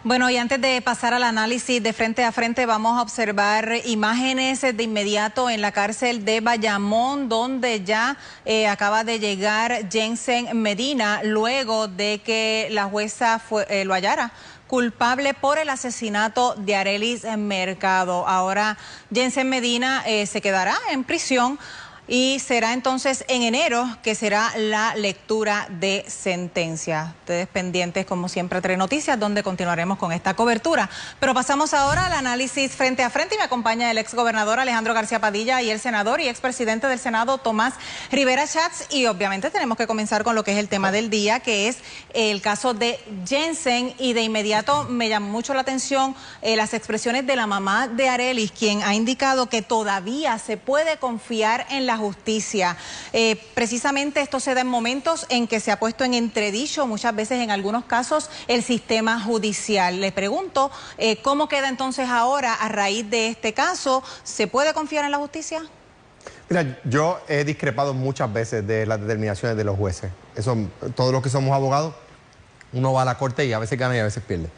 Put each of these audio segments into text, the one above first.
Bueno, y antes de pasar al análisis de frente a frente, vamos a observar imágenes de inmediato en la cárcel de Bayamón, donde ya acaba de llegar Jensen Medina, luego de que la jueza lo hallara culpable por el asesinato de Arelis Mercado. Ahora Jensen Medina se quedará en prisión y será entonces en enero que será la lectura de sentencia. Ustedes pendientes, como siempre, a Tres Noticias, donde continuaremos con esta cobertura. Pero pasamos ahora al análisis frente a frente y me acompaña el exgobernador Alejandro García Padilla y el senador y expresidente del Senado Tomás Rivera Schatz. Y obviamente tenemos que comenzar con lo que es el tema del día, que es el caso de Jensen. Y de inmediato me llamó mucho la atención las expresiones de la mamá de Arelis, quien ha indicado que todavía se puede confiar en la justicia. Precisamente esto se da en momentos en que se ha puesto en entredicho, muchas veces en algunos casos, el sistema judicial. Le pregunto, ¿cómo queda entonces ahora a raíz de este caso? ¿Se puede confiar en la justicia? Mira, yo he discrepado muchas veces de las determinaciones de los jueces. Eso, todos los que somos abogados, uno va a la corte y a veces gana y a veces pierde.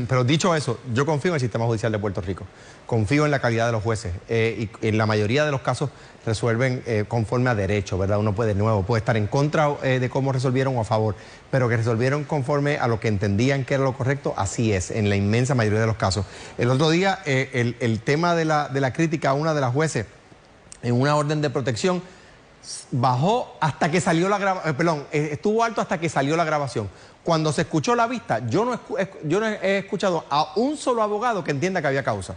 Pero dicho eso, yo confío en el sistema judicial de Puerto Rico. Confío en la calidad de los jueces y en la mayoría de los casos resuelven conforme a derecho, ¿verdad? Uno puede, de nuevo, puede estar en contra de cómo resolvieron o a favor, pero que resolvieron conforme a lo que entendían que era lo correcto, así es, en la inmensa mayoría de los casos. El otro día, el tema de la crítica a una de las jueces en una orden de protección bajó hasta que salió la grabación, estuvo alto hasta que salió la grabación. Cuando se escuchó la vista, yo no he escuchado a un solo abogado que entienda que había causa.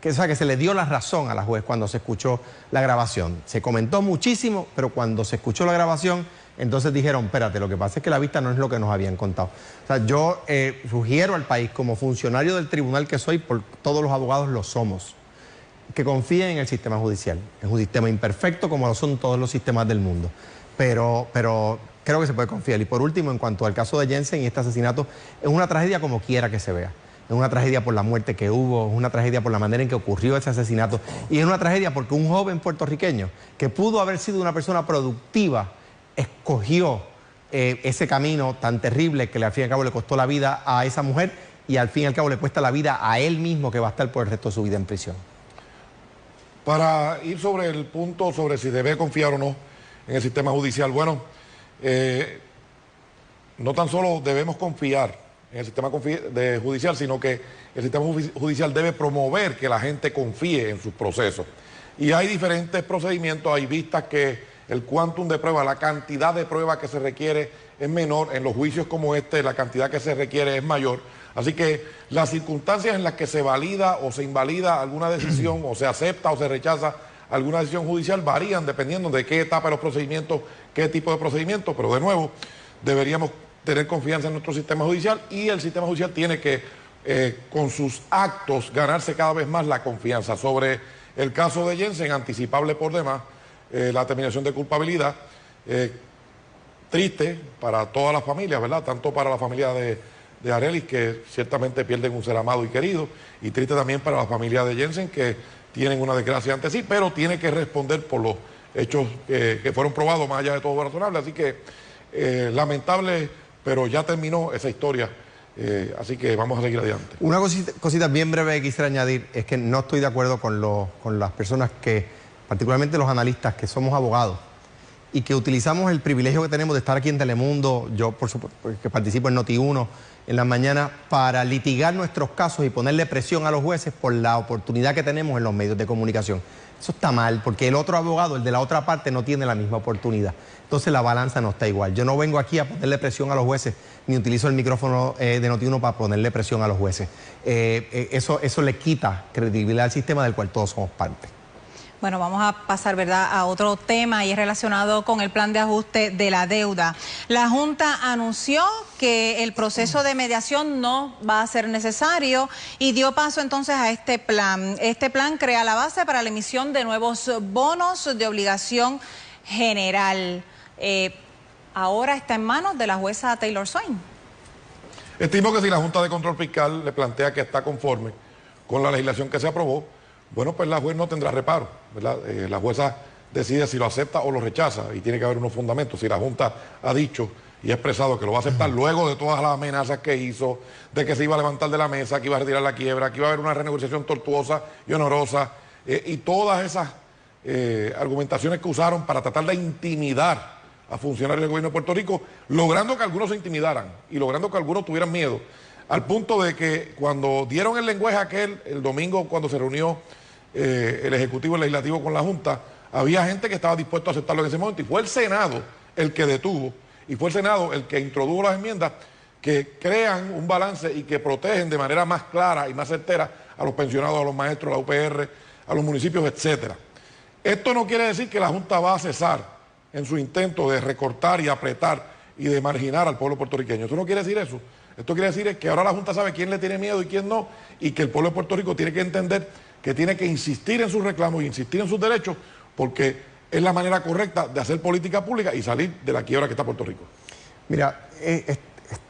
O sea, que se le dio la razón a la juez cuando se escuchó la grabación. Se comentó muchísimo, pero cuando se escuchó la grabación, entonces dijeron, espérate, lo que pasa es que la vista no es lo que nos habían contado. O sea, yo sugiero al país, como funcionario del tribunal que soy, por todos los abogados lo somos, que confíen en el sistema judicial. Es un sistema imperfecto como lo son todos los sistemas del mundo, pero creo que se puede confiar. Y por último, en cuanto al caso de Jensen y este asesinato, es una tragedia como quiera que se vea. Es una tragedia por la muerte que hubo, es una tragedia por la manera en que ocurrió ese asesinato y es una tragedia porque un joven puertorriqueño que pudo haber sido una persona productiva escogió ese camino tan terrible que al fin y al cabo le costó la vida a esa mujer y al fin y al cabo le cuesta la vida a él mismo, que va a estar por el resto de su vida en prisión. Para ir sobre el punto sobre si debe confiar o no en el sistema judicial, bueno, no tan solo debemos confiar en el sistema judicial, sino que el sistema judicial debe promover que la gente confíe en sus procesos. Y hay diferentes procedimientos, hay vistas que el quantum de prueba, la cantidad de prueba que se requiere es menor, en los juicios como este la cantidad que se requiere es mayor, así que las circunstancias en las que se valida o se invalida alguna decisión o se acepta o se rechaza alguna decisión judicial varían dependiendo de qué etapa de los procedimientos, qué tipo de procedimiento, pero de nuevo deberíamos tener confianza en nuestro sistema judicial y el sistema judicial tiene que, con sus actos, ganarse cada vez más la confianza. Sobre el caso de Jensen, anticipable por demás, la terminación de culpabilidad, triste para todas las familias, ¿verdad? Tanto para la familia de Arelis, que ciertamente pierden un ser amado y querido, y triste también para la familia de Jensen, que tienen una desgracia ante sí, pero tiene que responder por los hechos que fueron probados más allá de todo razonable. Así que lamentable, pero ya terminó esa historia, así que vamos a seguir adelante. Una cosita bien breve que quisiera añadir es que no estoy de acuerdo con las personas que, particularmente los analistas, que somos abogados y que utilizamos el privilegio que tenemos de estar aquí en Telemundo, yo por supuesto que participo en Noti1 en la mañana, para litigar nuestros casos y ponerle presión a los jueces por la oportunidad que tenemos en los medios de comunicación. Eso está mal, porque el otro abogado, el de la otra parte, no tiene la misma oportunidad. Entonces la balanza no está igual. Yo no vengo aquí a ponerle presión a los jueces, ni utilizo el micrófono de Noti1 para ponerle presión a los jueces. Eso le quita credibilidad al sistema del cual todos somos parte. Bueno, vamos a pasar, ¿verdad?, a otro tema y es relacionado con el plan de ajuste de la deuda. La Junta anunció que el proceso de mediación no va a ser necesario y dio paso entonces a este plan. Este plan crea la base para la emisión de nuevos bonos de obligación general. Ahora está en manos de la jueza Taylor Swain. Estimo que si la Junta de Control Fiscal le plantea que está conforme con la legislación que se aprobó, bueno, pues la juez no tendrá reparo, ¿verdad? La jueza decide si lo acepta o lo rechaza y tiene que haber unos fundamentos. Si la Junta ha dicho y ha expresado que lo va a aceptar luego de todas las amenazas que hizo, de que se iba a levantar de la mesa, que iba a retirar la quiebra, que iba a haber una renegociación tortuosa y honorosa, y todas esas argumentaciones que usaron para tratar de intimidar a funcionarios del gobierno de Puerto Rico, logrando que algunos se intimidaran y logrando que algunos tuvieran miedo, al punto de que cuando dieron el lenguaje aquel, el domingo cuando se reunió el Ejecutivo y el Legislativo con la Junta, había gente que estaba dispuesto a aceptarlo en ese momento, y fue el Senado el que detuvo, y fue el Senado el que introdujo las enmiendas que crean un balance y que protegen de manera más clara y más certera a los pensionados, a los maestros, a la UPR, a los municipios, etcétera. Esto no quiere decir que la Junta va a cesar en su intento de recortar y apretar y de marginar al pueblo puertorriqueño. Eso no quiere decir eso. Esto quiere decir que ahora la Junta sabe quién le tiene miedo y quién no, y que el pueblo de Puerto Rico tiene que entender que tiene que insistir en sus reclamos y insistir en sus derechos, porque es la manera correcta de hacer política pública y salir de la quiebra que está Puerto Rico. Mira, es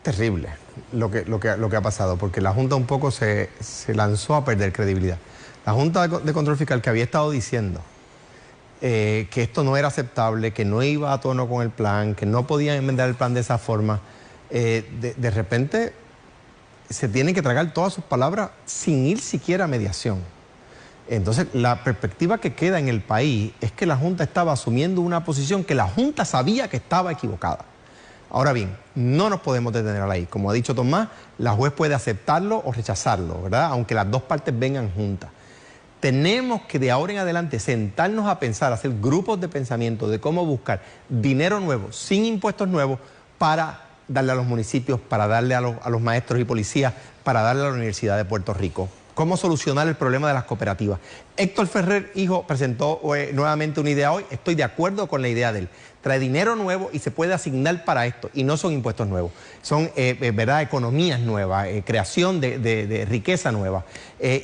terrible lo que ha pasado, porque la Junta un poco se lanzó a perder credibilidad. La Junta de Control Fiscal, que había estado diciendo que esto no era aceptable, que no iba a tono con el plan, que no podían enmendar el plan de esa forma, de repente se tienen que tragar todas sus palabras sin ir siquiera a mediación. Entonces, la perspectiva que queda en el país es que la Junta estaba asumiendo una posición que la Junta sabía que estaba equivocada. Ahora bien, no nos podemos detener ahí. Como ha dicho Tomás, la juez puede aceptarlo o rechazarlo, ¿verdad? Aunque las dos partes vengan juntas. Tenemos que de ahora en adelante sentarnos a pensar, hacer grupos de pensamiento de cómo buscar dinero nuevo, sin impuestos nuevos, para darle a los municipios, para darle a los maestros y policías, para darle a la Universidad de Puerto Rico. Cómo solucionar el problema de las cooperativas. Héctor Ferrer, hijo, presentó nuevamente una idea hoy. Estoy de acuerdo con la idea de él. Trae dinero nuevo y se puede asignar para esto. Y no son impuestos nuevos. Son, ¿verdad?, economías nuevas, creación de riqueza nueva.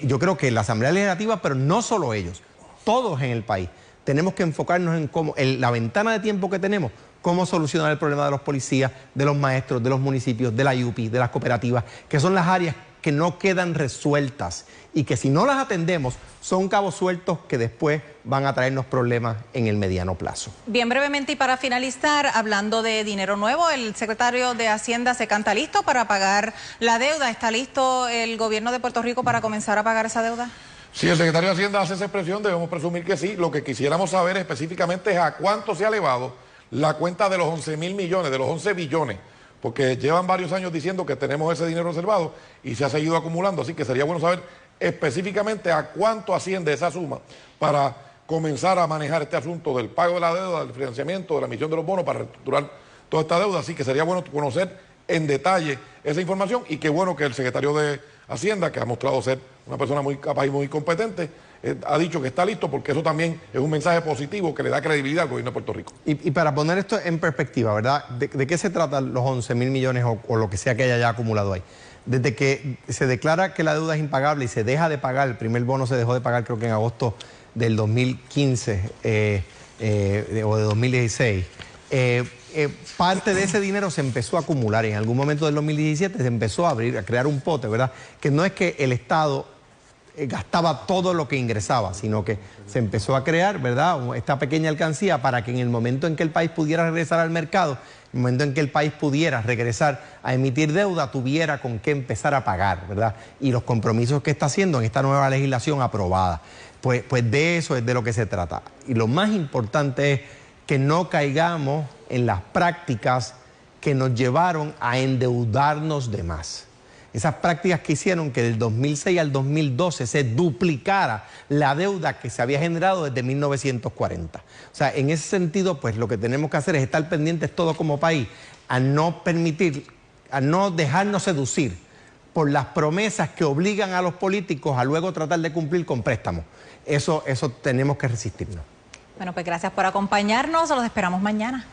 Yo creo que la Asamblea Legislativa, pero no solo ellos, todos en el país, tenemos que enfocarnos en cómo, la ventana de tiempo que tenemos, cómo solucionar el problema de los policías, de los maestros, de los municipios, de la IUPI, de las cooperativas, que son las áreas que no quedan resueltas y que si no las atendemos son cabos sueltos que después van a traernos problemas en el mediano plazo. Bien brevemente y para finalizar, hablando de dinero nuevo, el secretario de Hacienda se canta listo para pagar la deuda. ¿Está listo el gobierno de Puerto Rico para comenzar a pagar esa deuda? Si el secretario de Hacienda hace esa expresión, debemos presumir que sí. Lo que quisiéramos saber específicamente es a cuánto se ha elevado la cuenta de los 11.000 millones, de los 11 billones, porque llevan varios años diciendo que tenemos ese dinero reservado y se ha seguido acumulando, así que sería bueno saber específicamente a cuánto asciende esa suma para comenzar a manejar este asunto del pago de la deuda, del financiamiento, de la emisión de los bonos para reestructurar toda esta deuda, así que sería bueno conocer en detalle esa información, y qué bueno que el secretario de Hacienda, que ha mostrado ser una persona muy capaz y muy competente, ha dicho que está listo, porque eso también es un mensaje positivo que le da credibilidad al gobierno de Puerto Rico. Y para poner esto en perspectiva, ¿verdad? ¿De qué se tratan los 11.000 millones o lo que sea que haya ya acumulado ahí? Desde que se declara que la deuda es impagable y se deja de pagar, el primer bono se dejó de pagar creo que en agosto del 2015 o de 2016, parte de ese dinero se empezó a acumular. En algún momento del 2017 se empezó a abrir, a crear un pote, ¿verdad? Que no es que el Estado gastaba todo lo que ingresaba, sino que se empezó a crear, ¿verdad?, esta pequeña alcancía para que en el momento en que el país pudiera regresar al mercado, en el momento en que el país pudiera regresar a emitir deuda, tuviera con qué empezar a pagar, ¿verdad? Y los compromisos que está haciendo en esta nueva legislación aprobada, pues de eso es de lo que se trata. Y lo más importante es que no caigamos en las prácticas que nos llevaron a endeudarnos de más. Esas prácticas que hicieron que del 2006 al 2012 se duplicara la deuda que se había generado desde 1940. O sea, en ese sentido, pues lo que tenemos que hacer es estar pendientes todos como país a no permitir, a no dejarnos seducir por las promesas que obligan a los políticos a luego tratar de cumplir con préstamos. Eso tenemos que resistirnos. Bueno, pues gracias por acompañarnos, los esperamos mañana.